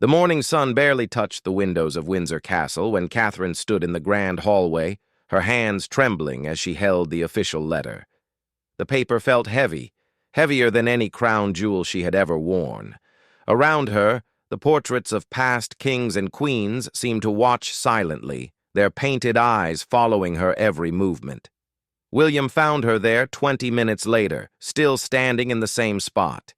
The morning sun barely touched the windows of Windsor Castle when Catherine stood in the grand hallway, her hands trembling as she held the official letter. The paper felt heavy, heavier than any crown jewel she had ever worn. Around her, the portraits of past kings and queens seemed to watch silently, their painted eyes following her every movement. William found her there 20 minutes later, still standing in the same spot.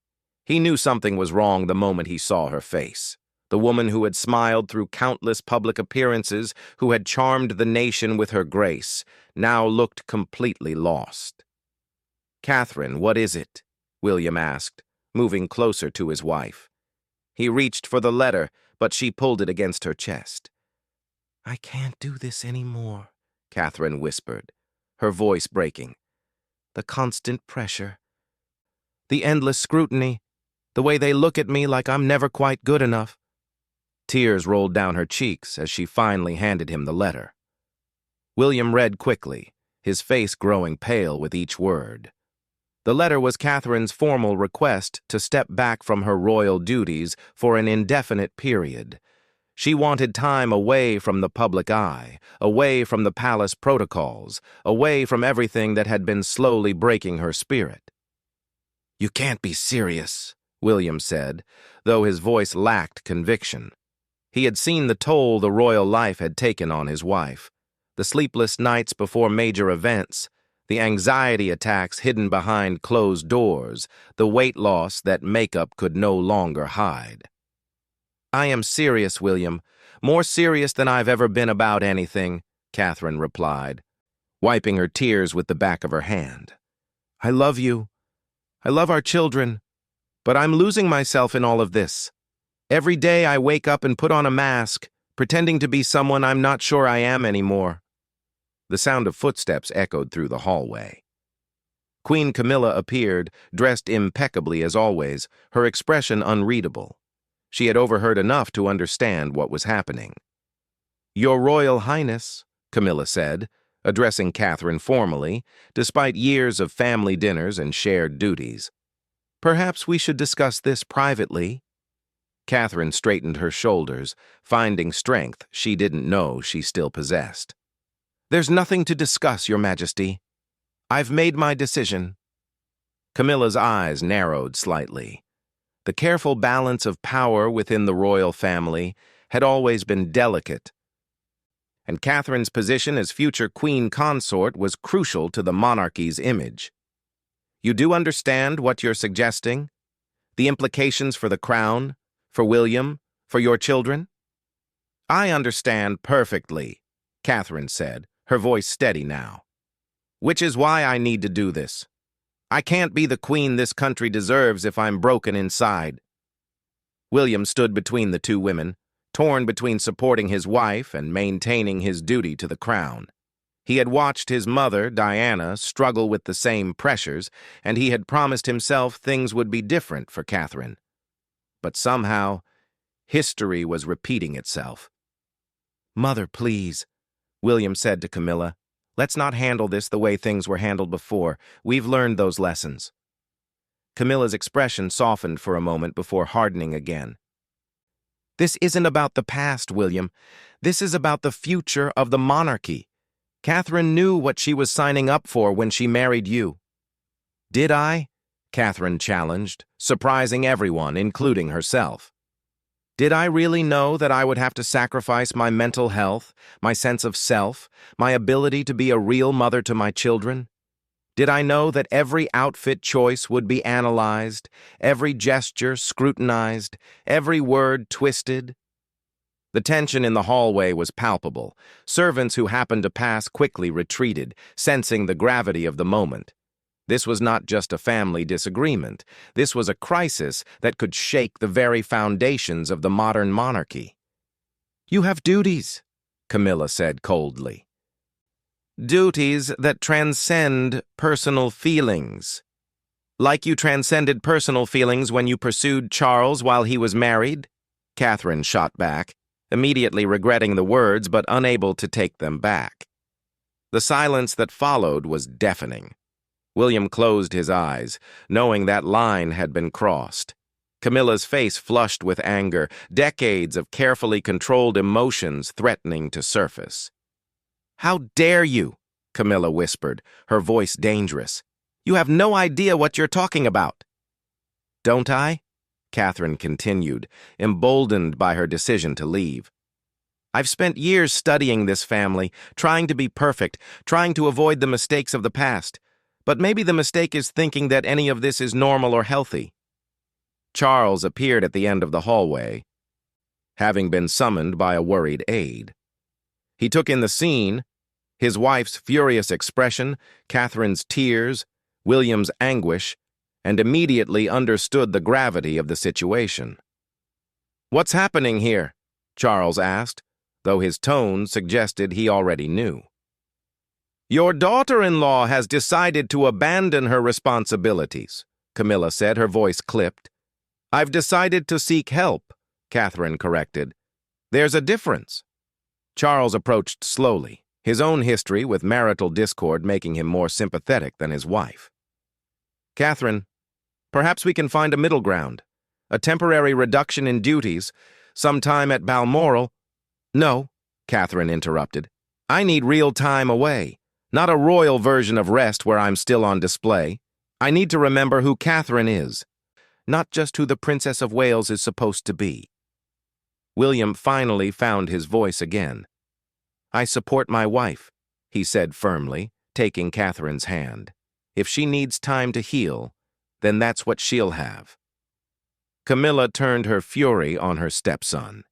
He knew something was wrong the moment he saw her face. The woman who had smiled through countless public appearances, who had charmed the nation with her grace, now looked completely lost. "Catherine, what is it?" William asked, moving closer to his wife. He reached for the letter, but she pulled it against her chest. "I can't do this anymore," Catherine whispered, her voice breaking. "The constant pressure, the endless scrutiny, the way they look at me like I'm never quite good enough." Tears rolled down her cheeks as she finally handed him the letter. William read quickly, his face growing pale with each word. The letter was Catherine's formal request to step back from her royal duties for an indefinite period. She wanted time away from the public eye, away from the palace protocols, away from everything that had been slowly breaking her spirit. "You can't be serious," William said, though his voice lacked conviction. He had seen the toll the royal life had taken on his wife, the sleepless nights before major events, the anxiety attacks hidden behind closed doors, the weight loss that makeup could no longer hide. "I am serious, William, more serious than I've ever been about anything," Catherine replied, wiping her tears with the back of her hand. "I love you. I love our children, but I'm losing myself in all of this. Every day I wake up and put on a mask, pretending to be someone I'm not sure I am anymore." The sound of footsteps echoed through the hallway. Queen Camilla appeared, dressed impeccably as always, her expression unreadable. She had overheard enough to understand what was happening. "Your Royal Highness," Camilla said, addressing Catherine formally, despite years of family dinners and shared duties. "Perhaps we should discuss this privately." Catherine straightened her shoulders, finding strength she didn't know she still possessed. "There's nothing to discuss, Your Majesty. I've made my decision." Camilla's eyes narrowed slightly. The careful balance of power within the royal family had always been delicate, and Catherine's position as future queen consort was crucial to the monarchy's image. "You do understand what you're suggesting? The implications for the crown, for William, for your children?" "I understand perfectly," Catherine said, her voice steady now. "Which is why I need to do this. I can't be the queen this country deserves if I'm broken inside." William stood between the two women, torn between supporting his wife and maintaining his duty to the crown. He had watched his mother, Diana, struggle with the same pressures, and he had promised himself things would be different for Catherine. But somehow, history was repeating itself. "Mother, please," William said to Camilla. "Let's not handle this the way things were handled before. We've learned those lessons." Camilla's expression softened for a moment before hardening again. "This isn't about the past, William. This is about the future of the monarchy. Catherine knew what she was signing up for when she married you." "Did I?" Catherine challenged, surprising everyone, including herself. "Did I really know that I would have to sacrifice my mental health, my sense of self, my ability to be a real mother to my children? Did I know that every outfit choice would be analyzed, every gesture scrutinized, every word twisted?" The tension in the hallway was palpable. Servants who happened to pass quickly retreated, sensing the gravity of the moment. This was not just a family disagreement. This was a crisis that could shake the very foundations of the modern monarchy. "You have duties," Camilla said coldly. "Duties that transcend personal feelings. Like you transcended personal feelings when you pursued Charles while he was married?" Catherine shot back, immediately regretting the words but unable to take them back. The silence that followed was deafening. William closed his eyes, knowing that line had been crossed. Camilla's face flushed with anger, decades of carefully controlled emotions threatening to surface. "How dare you?" Camilla whispered, her voice dangerous. "You have no idea what you're talking about." "Don't I?" Catherine continued, emboldened by her decision to leave. "I've spent years studying this family, trying to be perfect, trying to avoid the mistakes of the past. But maybe the mistake is thinking that any of this is normal or healthy." Charles appeared at the end of the hallway, having been summoned by a worried aide. He took in the scene, his wife's furious expression, Catherine's tears, William's anguish, and immediately understood the gravity of the situation. "What's happening here?" Charles asked, though his tone suggested he already knew. "Your daughter-in-law has decided to abandon her responsibilities," Camilla said, her voice clipped. "I've decided to seek help," Catherine corrected. "There's a difference." Charles approached slowly, his own history with marital discord making him more sympathetic than his wife. "Catherine, perhaps we can find a middle ground. A temporary reduction in duties, sometime at Balmoral—" "No," Catherine interrupted. "I need real time away, not a royal version of rest where I'm still on display. I need to remember who Catherine is, not just who the Princess of Wales is supposed to be." William finally found his voice again. "I support my wife," he said firmly, taking Catherine's hand. "If she needs time to heal, then that's what she'll have." Camilla turned her fury on her stepson.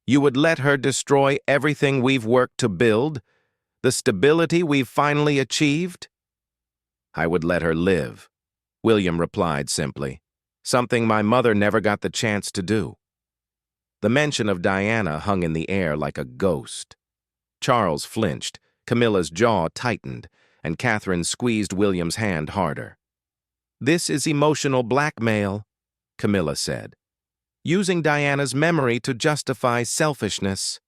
"You would let her destroy everything we've worked to build? The stability we've finally achieved?" "I would let her live," William replied simply. "Something my mother never got the chance to do." The mention of Diana hung in the air like a ghost. Charles flinched, Camilla's jaw tightened, and Catherine squeezed William's hand harder. "This is emotional blackmail," Camilla said. "Using Diana's memory to justify selfishness."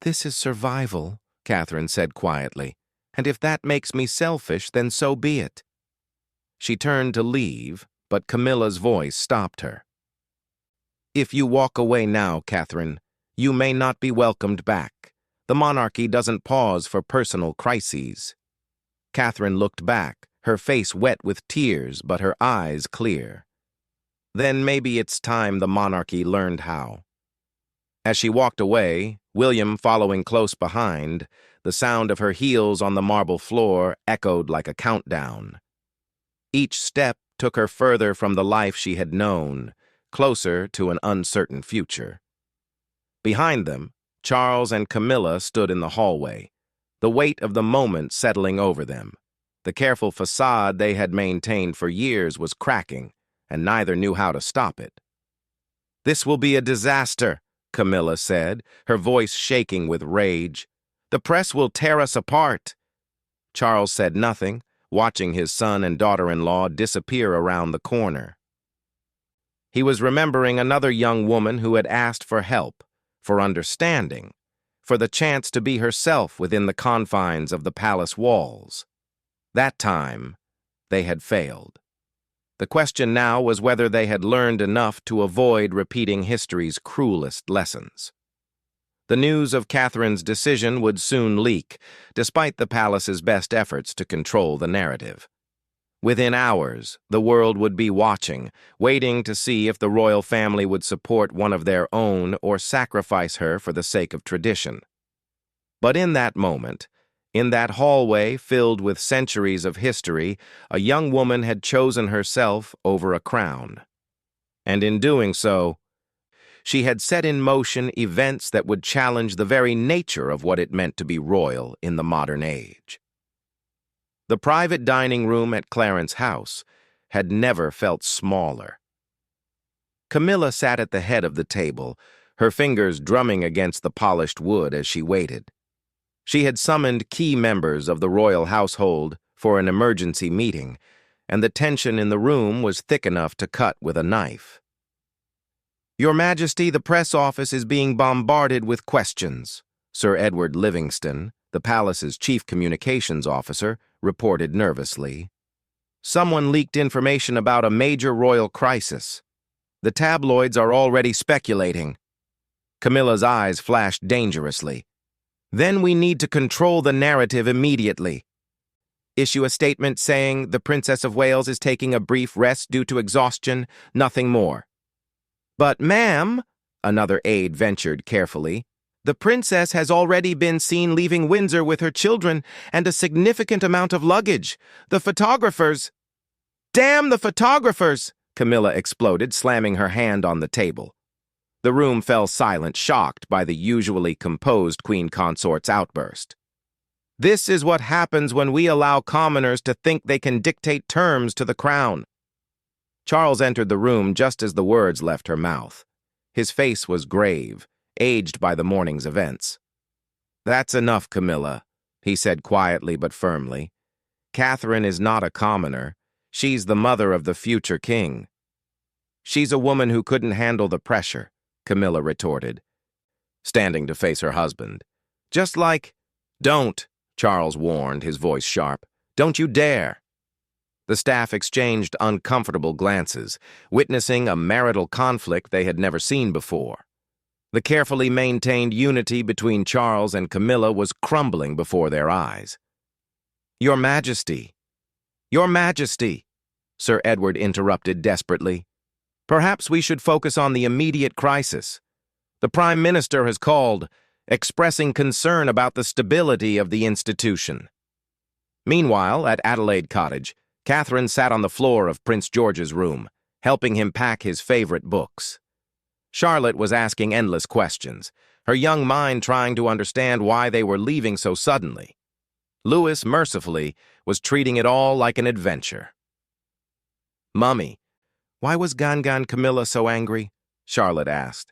"This is survival," Catherine said quietly, "and if that makes me selfish, then so be it." She turned to leave, but Camilla's voice stopped her. "If you walk away now, Catherine, you may not be welcomed back. The monarchy doesn't pause for personal crises." Catherine looked back, her face wet with tears, but her eyes clear. "Then maybe it's time the monarchy learned how." As she walked away, William following close behind, the sound of her heels on the marble floor echoed like a countdown. Each step took her further from the life she had known, closer to an uncertain future. Behind them, Charles and Camilla stood in the hallway, the weight of the moment settling over them. The careful facade they had maintained for years was cracking, and neither knew how to stop it. "This will be a disaster," Camilla said, her voice shaking with rage. "The press will tear us apart." Charles said nothing, watching his son and daughter-in-law disappear around the corner. He was remembering another young woman who had asked for help, for understanding, for the chance to be herself within the confines of the palace walls. That time, they had failed. The question now was whether they had learned enough to avoid repeating history's cruelest lessons. The news of Catherine's decision would soon leak, despite the palace's best efforts to control the narrative. Within hours, the world would be watching, waiting to see if the royal family would support one of their own or sacrifice her for the sake of tradition. But in that moment, in that hallway filled with centuries of history, a young woman had chosen herself over a crown. And in doing so, she had set in motion events that would challenge the very nature of what it meant to be royal in the modern age. The private dining room at Clarence House had never felt smaller. Camilla sat at the head of the table, her fingers drumming against the polished wood as she waited. She had summoned key members of the royal household for an emergency meeting, and the tension in the room was thick enough to cut with a knife. "Your Majesty, the press office is being bombarded with questions," Sir Edward Livingston, the palace's chief communications officer, reported nervously. "Someone leaked information about a major royal crisis." The tabloids are already speculating. Camilla's eyes flashed dangerously. Then we need to control the narrative immediately. Issue a statement saying the Princess of Wales is taking a brief rest due to exhaustion, nothing more. But, ma'am, another aide ventured carefully, the princess has already been seen leaving Windsor with her children and a significant amount of luggage. The photographers— Damn the photographers! Camilla exploded, slamming her hand on the table. The room fell silent, shocked by the usually composed queen consort's outburst. This is what happens when we allow commoners to think they can dictate terms to the crown. Charles entered the room just as the words left her mouth. His face was grave, aged by the morning's events. That's enough, Camilla, he said quietly but firmly. Catherine is not a commoner. She's the mother of the future king. She's a woman who couldn't handle the pressure, Camilla retorted, standing to face her husband. Just like— Don't, Charles warned, his voice sharp. Don't you dare. The staff exchanged uncomfortable glances, witnessing a marital conflict they had never seen before. The carefully maintained unity between Charles and Camilla was crumbling before their eyes. Your Majesty, Your Majesty, Sir Edward interrupted desperately. Perhaps we should focus on the immediate crisis. The Prime Minister has called, expressing concern about the stability of the institution. Meanwhile, at Adelaide Cottage, Catherine sat on the floor of Prince George's room, helping him pack his favorite books. Charlotte was asking endless questions, her young mind trying to understand why they were leaving so suddenly. Louis, mercifully, was treating it all like an adventure. Mummy, why was Gangan Camilla so angry? Charlotte asked,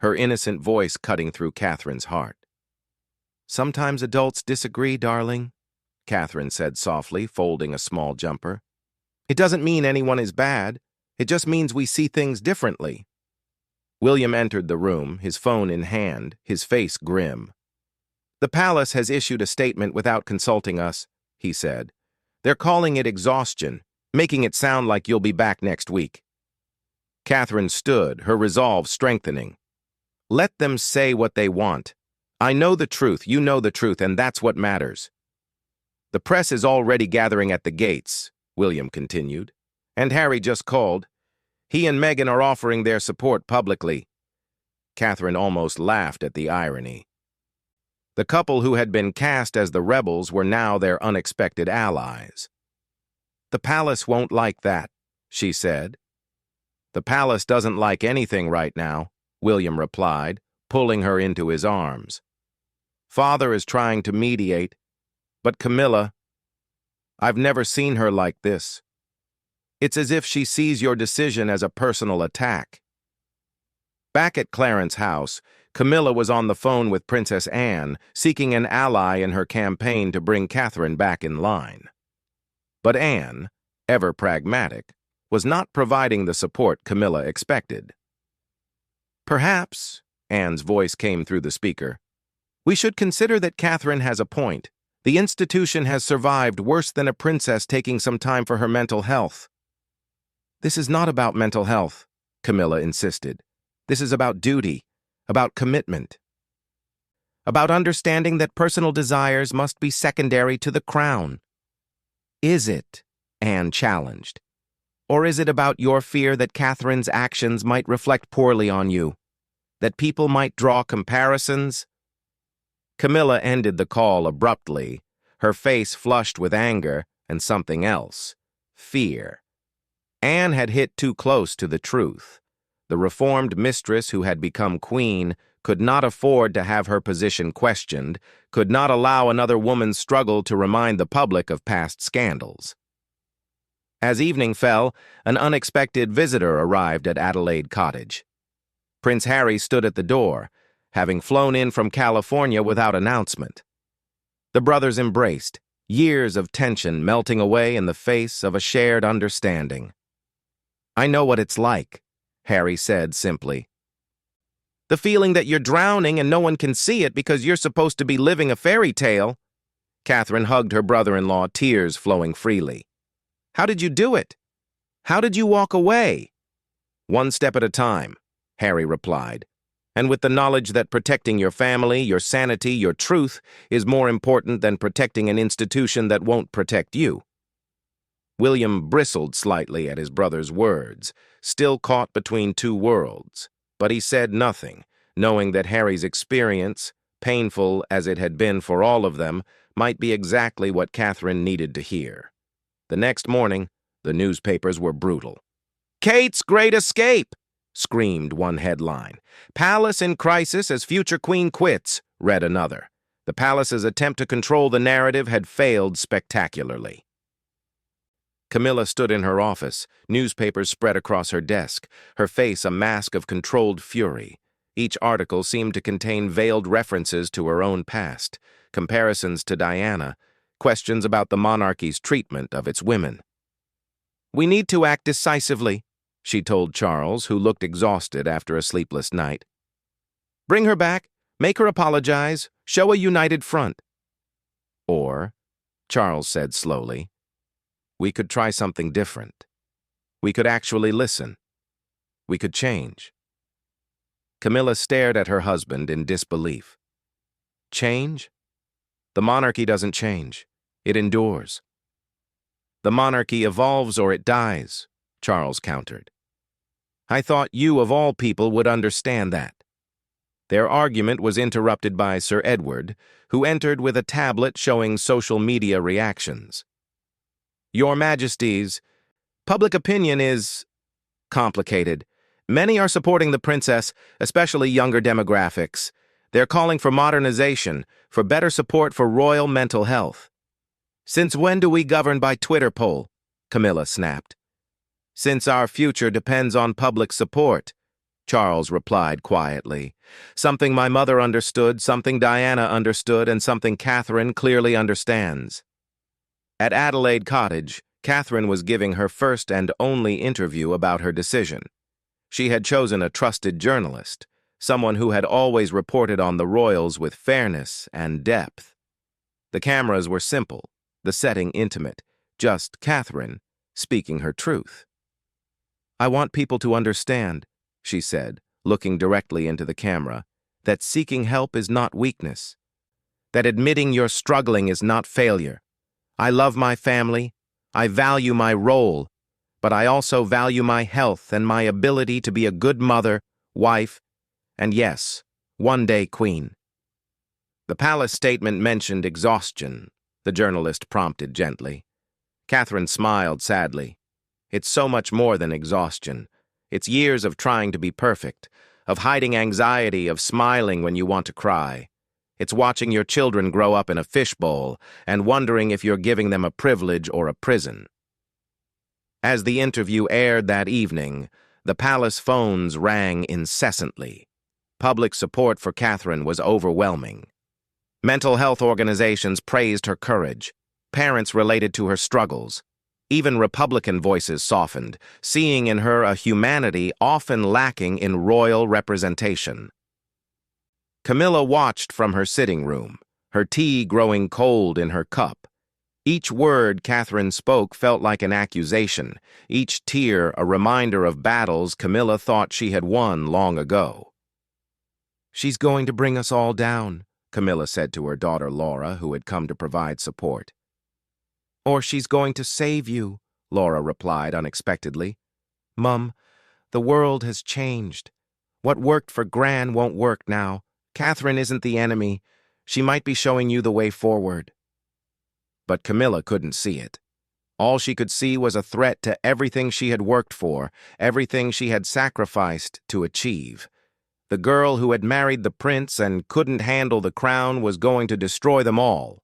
her innocent voice cutting through Catherine's heart. Sometimes adults disagree, darling, Catherine said softly, folding a small jumper. It doesn't mean anyone is bad. It just means we see things differently. William entered the room, his phone in hand, his face grim. The palace has issued a statement without consulting us, he said. They're calling it exhaustion, making it sound like you'll be back next week. Catherine stood, her resolve strengthening. Let them say what they want. I know the truth, you know the truth, and that's what matters. The press is already gathering at the gates, William continued, and Harry just called. He and Meghan are offering their support publicly. Catherine almost laughed at the irony. The couple who had been cast as the rebels were now their unexpected allies. The palace won't like that, she said. The palace doesn't like anything right now, William replied, pulling her into his arms. Father is trying to mediate, but Camilla, I've never seen her like this. It's as if she sees your decision as a personal attack. Back at Clarence House, Camilla was on the phone with Princess Anne, seeking an ally in her campaign to bring Catherine back in line. But Anne, ever pragmatic, was not providing the support Camilla expected. Perhaps, Anne's voice came through the speaker, we should consider that Catherine has a point. The institution has survived worse than a princess taking some time for her mental health. This is not about mental health, Camilla insisted. This is about duty, about commitment, about understanding that personal desires must be secondary to the crown. Is it, Anne challenged, or is it about your fear that Catherine's actions might reflect poorly on you, that people might draw comparisons? Camilla ended the call abruptly, her face flushed with anger and something else, fear. Anne had hit too close to the truth. The reformed mistress who had become queen could not afford to have her position questioned, could not allow another woman's struggle to remind the public of past scandals. As evening fell, an unexpected visitor arrived at Adelaide Cottage. Prince Harry stood at the door, having flown in from California without announcement. The brothers embraced, years of tension melting away in the face of a shared understanding. I know what it's like, Harry said simply. The feeling that you're drowning and no one can see it because you're supposed to be living a fairy tale. Catherine hugged her brother-in-law, tears flowing freely. How did you do it? How did you walk away? "One step at a time," Harry replied, "and with the knowledge that protecting your family, your sanity, your truth is more important than protecting an institution that won't protect you." William bristled slightly at his brother's words, still caught between two worlds, but he said nothing, knowing that Harry's experience, painful as it had been for all of them, might be exactly what Catherine needed to hear. The next morning, the newspapers were brutal. "Kate's Great Escape!" screamed one headline. "Palace in Crisis as Future Queen Quits," read another. The palace's attempt to control the narrative had failed spectacularly. Camilla stood in her office, newspapers spread across her desk, her face a mask of controlled fury. Each article seemed to contain veiled references to her own past, comparisons to Diana, questions about the monarchy's treatment of its women. "We need to act decisively," she told Charles, who looked exhausted after a sleepless night. "Bring her back, make her apologize, show a united front." Or, Charles said slowly, "We could try something different. We could actually listen. We could change." Camilla stared at her husband in disbelief. "Change? The monarchy doesn't change. It endures." "The monarchy evolves or it dies," Charles countered. "I thought you, of all people, would understand that." Their argument was interrupted by Sir Edward, who entered with a tablet showing social media reactions. "Your Majesties, public opinion is complicated. Many are supporting the princess, especially younger demographics. They're calling for modernization, for better support for royal mental health." "Since when do we govern by Twitter poll?" Camilla snapped. "Since our future depends on public support," Charles replied quietly. "Something my mother understood, something Diana understood, and something Catherine clearly understands." At Adelaide Cottage, Catherine was giving her first and only interview about her decision. She had chosen a trusted journalist, someone who had always reported on the royals with fairness and depth. The cameras were simple, the setting intimate, just Catherine speaking her truth. "I want people to understand," she said, looking directly into the camera, "that seeking help is not weakness, that admitting you're struggling is not failure. I love my family, I value my role, but I also value my health and my ability to be a good mother, wife, and yes, one day queen." "The palace statement mentioned exhaustion," the journalist prompted gently. Catherine smiled sadly. "It's so much more than exhaustion. It's years of trying to be perfect, of hiding anxiety, of smiling when you want to cry. It's watching your children grow up in a fishbowl and wondering if you're giving them a privilege or a prison." As the interview aired that evening, the palace phones rang incessantly. Public support for Catherine was overwhelming. Mental health organizations praised her courage. Parents related to her struggles. Even Republican voices softened, seeing in her a humanity often lacking in royal representation. Camilla watched from her sitting room, her tea growing cold in her cup. Each word Catherine spoke felt like an accusation, each tear a reminder of battles Camilla thought she had won long ago. "She's going to bring us all down," Camilla said to her daughter Laura, who had come to provide support. "Or she's going to save you," Laura replied unexpectedly. "Mum, the world has changed. What worked for Gran won't work now. Catherine isn't the enemy. She might be showing you the way forward." But Camilla couldn't see it. All she could see was a threat to everything she had worked for, everything she had sacrificed to achieve. The girl who had married the prince and couldn't handle the crown was going to destroy them all.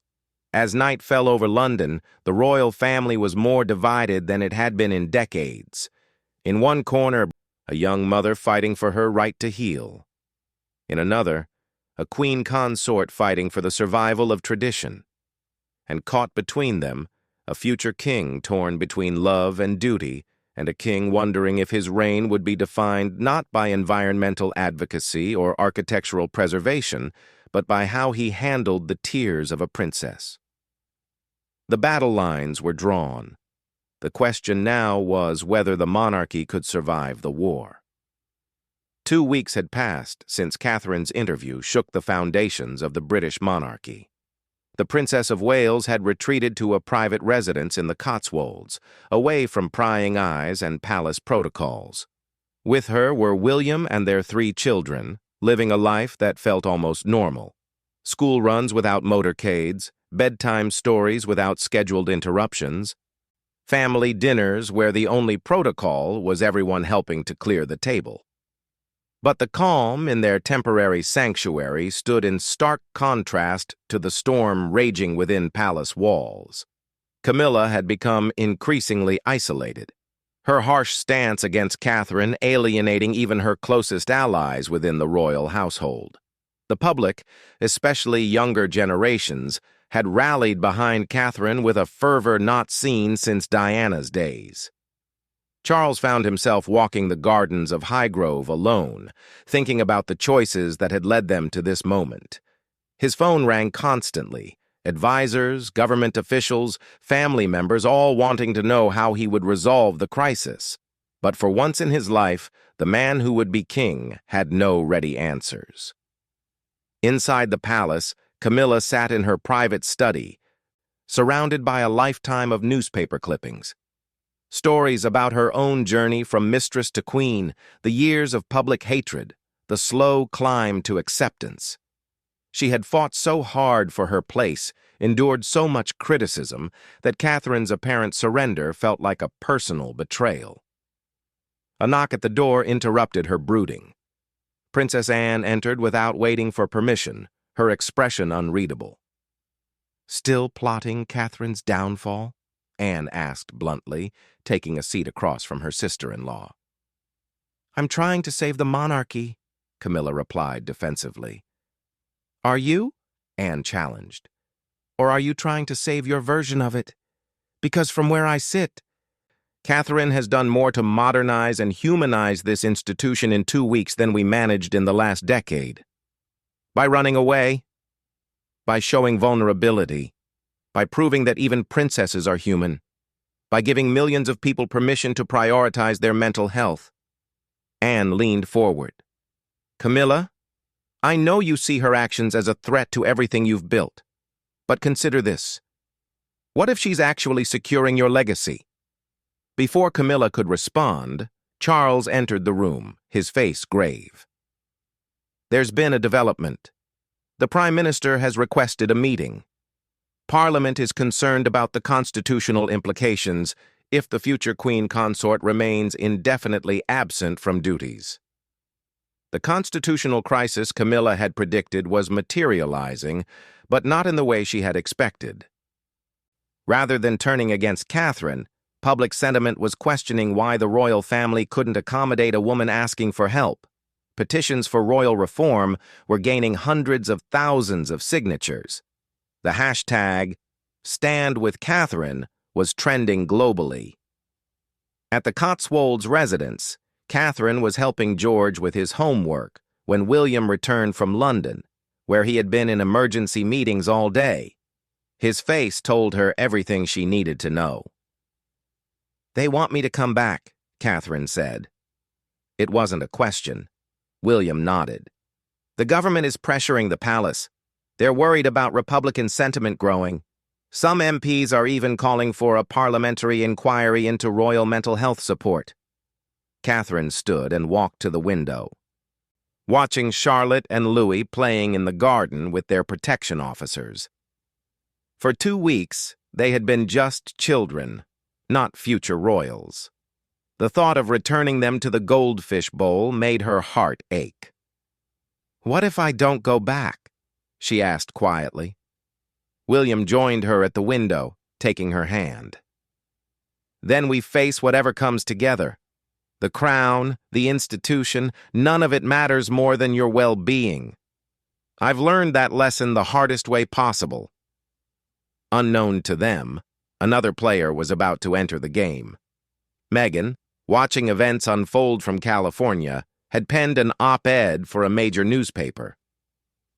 As night fell over London, the royal family was more divided than it had been in decades. In one corner, a young mother fighting for her right to heal. In another, a queen consort fighting for the survival of tradition. And caught between them, a future king torn between love and duty, and a king wondering if his reign would be defined not by environmental advocacy or architectural preservation, but by how he handled the tears of a princess. The battle lines were drawn. The question now was whether the monarchy could survive the war. 2 weeks had passed since Catherine's interview shook the foundations of the British monarchy. The Princess of Wales had retreated to a private residence in the Cotswolds, away from prying eyes and palace protocols. With her were William and their 3 children, living a life that felt almost normal. School runs without motorcades, bedtime stories without scheduled interruptions, family dinners where the only protocol was everyone helping to clear the table. But the calm in their temporary sanctuary stood in stark contrast to the storm raging within palace walls. Camilla had become increasingly isolated, her harsh stance against Catherine alienating even her closest allies within the royal household. The public, especially younger generations, had rallied behind Catherine with a fervor not seen since Diana's days. Charles found himself walking the gardens of Highgrove alone, thinking about the choices that had led them to this moment. His phone rang constantly, advisors, government officials, family members all wanting to know how he would resolve the crisis. But for once in his life, the man who would be king had no ready answers. Inside the palace, Camilla sat in her private study, surrounded by a lifetime of newspaper clippings. Stories about her own journey from mistress to queen, the years of public hatred, the slow climb to acceptance. She had fought so hard for her place, endured so much criticism, that Catherine's apparent surrender felt like a personal betrayal. A knock at the door interrupted her brooding. Princess Anne entered without waiting for permission, her expression unreadable. "Still plotting Catherine's downfall?" Anne asked bluntly, taking a seat across from her sister-in-law. "I'm trying to save the monarchy," Camilla replied defensively. "Are you?" Anne challenged. "Or are you trying to save your version of it? Because from where I sit, Catherine has done more to modernize and humanize this institution in 2 weeks than we managed in the last decade. By running away, by showing vulnerability, by proving that even princesses are human, by giving millions of people permission to prioritize their mental health." Anne leaned forward. "Camilla, I know you see her actions as a threat to everything you've built, but consider this. What if she's actually securing your legacy?" Before Camilla could respond, Charles entered the room, his face grave. "There's been a development. The Prime Minister has requested a meeting. Parliament is concerned about the constitutional implications if the future Queen Consort remains indefinitely absent from duties." The constitutional crisis Camilla had predicted was materializing, but not in the way she had expected. Rather than turning against Catherine, public sentiment was questioning why the royal family couldn't accommodate a woman asking for help. Petitions for royal reform were gaining hundreds of thousands of signatures. The hashtag #StandWithCatherine was trending globally. At the Cotswolds residence, Catherine was helping George with his homework when William returned from London, where he had been in emergency meetings all day. His face told her everything she needed to know. "They want me to come back," Catherine said. It wasn't a question. William nodded. "The government is pressuring the palace. They're worried about Republican sentiment growing. Some MPs are even calling for a parliamentary inquiry into royal mental health support." Catherine stood and walked to the window, watching Charlotte and Louis playing in the garden with their protection officers. For 2 weeks, they had been just children, not future royals. The thought of returning them to the goldfish bowl made her heart ache. "What if I don't go back?" she asked quietly. William joined her at the window, taking her hand. "Then we face whatever comes together. The crown, the institution, none of it matters more than your well-being. I've learned that lesson the hardest way possible." Unknown to them, another player was about to enter the game. Meghan, watching events unfold from California, had penned an op-ed for a major newspaper.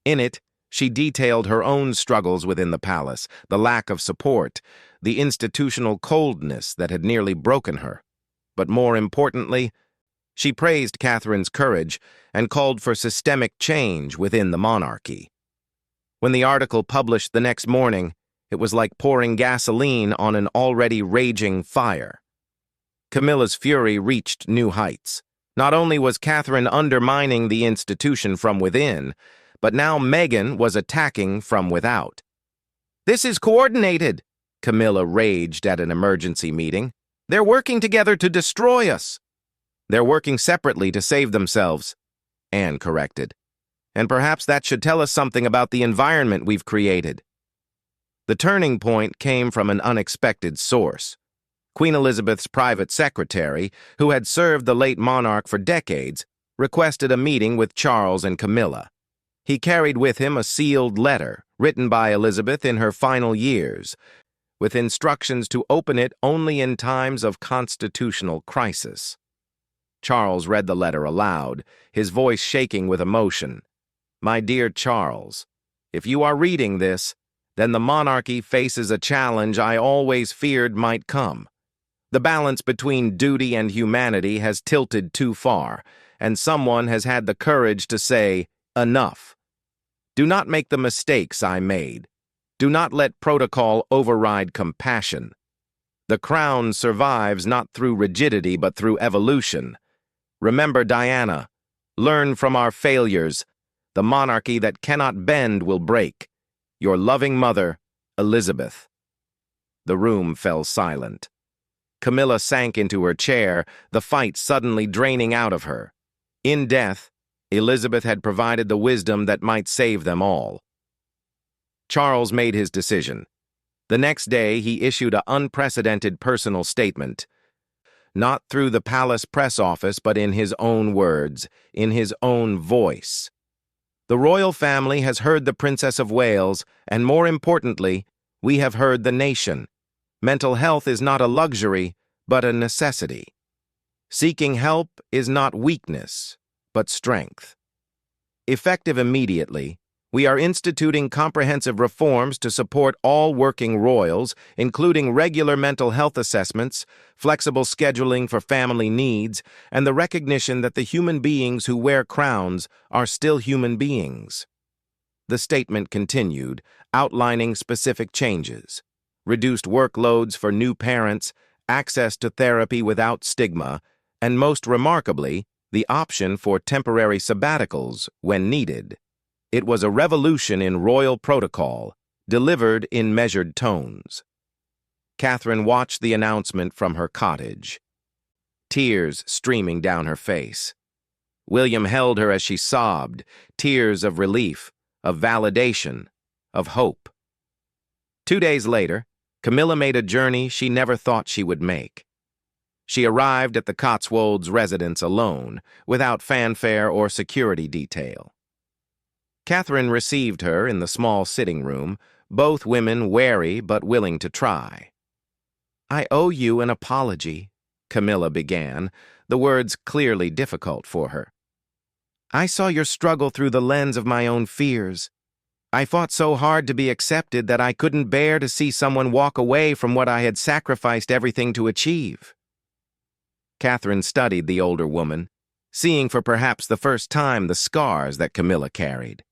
In it, she detailed her own struggles within the palace, the lack of support, the institutional coldness that had nearly broken her. But more importantly, She praised Catherine's courage and called for systemic change within the monarchy. When the article published the next morning, it was like pouring gasoline on an already raging fire. Camilla's fury reached new heights. Not only was Catherine undermining the institution from within, but now Meghan was attacking from without. "This is coordinated," Camilla raged at an emergency meeting. "They're working together to destroy us." "They're working separately to save themselves," Anne corrected. "And perhaps that should tell us something about the environment we've created." The turning point came from an unexpected source. Queen Elizabeth's private secretary, who had served the late monarch for decades, requested a meeting with Charles and Camilla. He carried with him a sealed letter written by Elizabeth in her final years, with instructions to open it only in times of constitutional crisis. Charles read the letter aloud, his voice shaking with emotion. "My dear Charles, if you are reading this, then the monarchy faces a challenge I always feared might come. The balance between duty and humanity has tilted too far, and someone has had the courage to say, 'Enough.' Do not make the mistakes I made. Do not let protocol override compassion. The crown survives not through rigidity but through evolution. Remember Diana. Learn from our failures. The monarchy that cannot bend will break. Your loving mother, Elizabeth." The room fell silent. Camilla sank into her chair, the fight suddenly draining out of her. In death, Elizabeth had provided the wisdom that might save them all. Charles made his decision. The next day, he issued an unprecedented personal statement. Not through the palace press office, but in his own words, in his own voice. "The royal family has heard the Princess of Wales, and more importantly, we have heard the nation. Mental health is not a luxury, but a necessity. Seeking help is not weakness, but strength. Effective immediately, we are instituting comprehensive reforms to support all working royals, including regular mental health assessments, flexible scheduling for family needs, and the recognition that the human beings who wear crowns are still human beings." The statement continued, outlining specific changes: reduced workloads for new parents, access to therapy without stigma, and most remarkably, the option for temporary sabbaticals when needed. It was a revolution in royal protocol, delivered in measured tones. Catherine watched the announcement from her cottage, tears streaming down her face. William held her as she sobbed, tears of relief, of validation, of hope. 2 days later, Camilla made a journey she never thought she would make. She arrived at the Cotswolds residence alone, without fanfare or security detail. Catherine received her in the small sitting room, both women wary but willing to try. "I owe you an apology," Camilla began, the words clearly difficult for her. "I saw your struggle through the lens of my own fears. I fought so hard to be accepted that I couldn't bear to see someone walk away from what I had sacrificed everything to achieve." Catherine studied the older woman, seeing for perhaps the first time the scars that Camilla carried.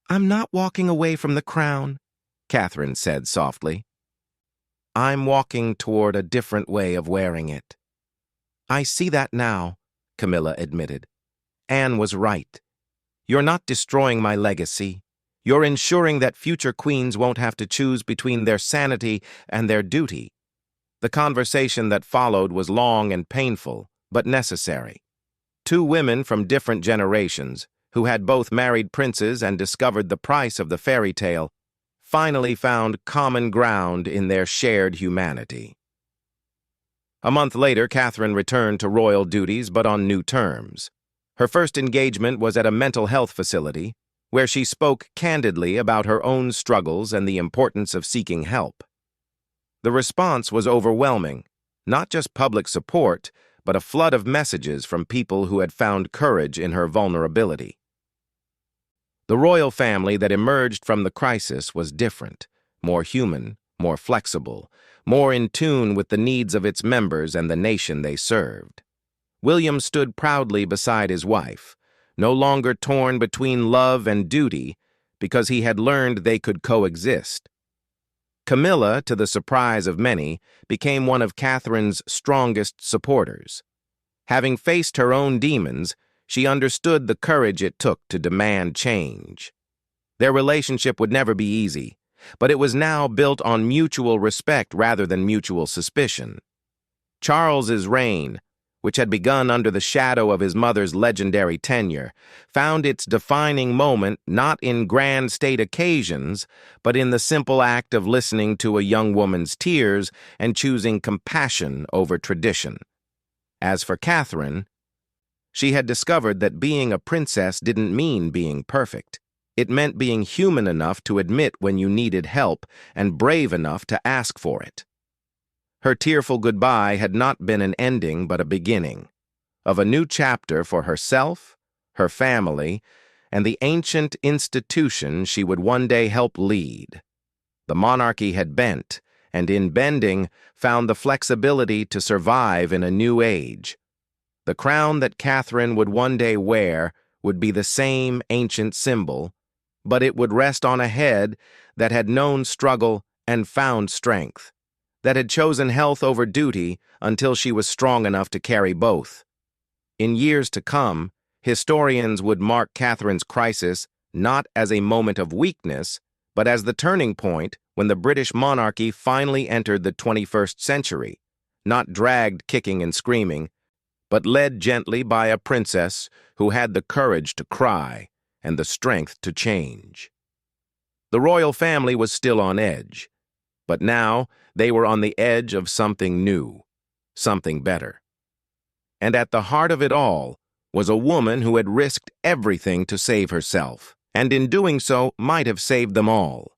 "I'm not walking away from the crown," Catherine said softly. "I'm walking toward a different way of wearing it." "I see that now," Camilla admitted. "Anne was right. You're not destroying my legacy. You're ensuring that future queens won't have to choose between their sanity and their duty." The conversation that followed was long and painful, but necessary. Two women from different generations, who had both married princes and discovered the price of the fairy tale, finally found common ground in their shared humanity. A month later, Catherine returned to royal duties, but on new terms. Her first engagement was at a mental health facility, where she spoke candidly about her own struggles and the importance of seeking help. The response was overwhelming, not just public support, but a flood of messages from people who had found courage in her vulnerability. The royal family that emerged from the crisis was different, more human, more flexible, more in tune with the needs of its members and the nation they served. William stood proudly beside his wife, no longer torn between love and duty, because he had learned they could coexist. Camilla, to the surprise of many, became one of Catherine's strongest supporters. Having faced her own demons, she understood the courage it took to demand change. Their relationship would never be easy, but it was now built on mutual respect rather than mutual suspicion. Charles's reign, which had begun under the shadow of his mother's legendary tenure, found its defining moment not in grand state occasions, but in the simple act of listening to a young woman's tears and choosing compassion over tradition. As for Catherine, she had discovered that being a princess didn't mean being perfect. It meant being human enough to admit when you needed help and brave enough to ask for it. Her tearful goodbye had not been an ending but a beginning of a new chapter for herself, her family, and the ancient institution she would one day help lead. The monarchy had bent, and in bending found the flexibility to survive in a new age. The crown that Catherine would one day wear would be the same ancient symbol, but it would rest on a head that had known struggle and found strength, that had chosen health over duty until she was strong enough to carry both. In years to come, historians would mark Catherine's crisis not as a moment of weakness, but as the turning point when the British monarchy finally entered the 21st century, not dragged kicking and screaming, but led gently by a princess who had the courage to cry and the strength to change. The royal family was still on edge, but now they were on the edge of something new, something better. And at the heart of it all was a woman who had risked everything to save herself, and in doing so might have saved them all.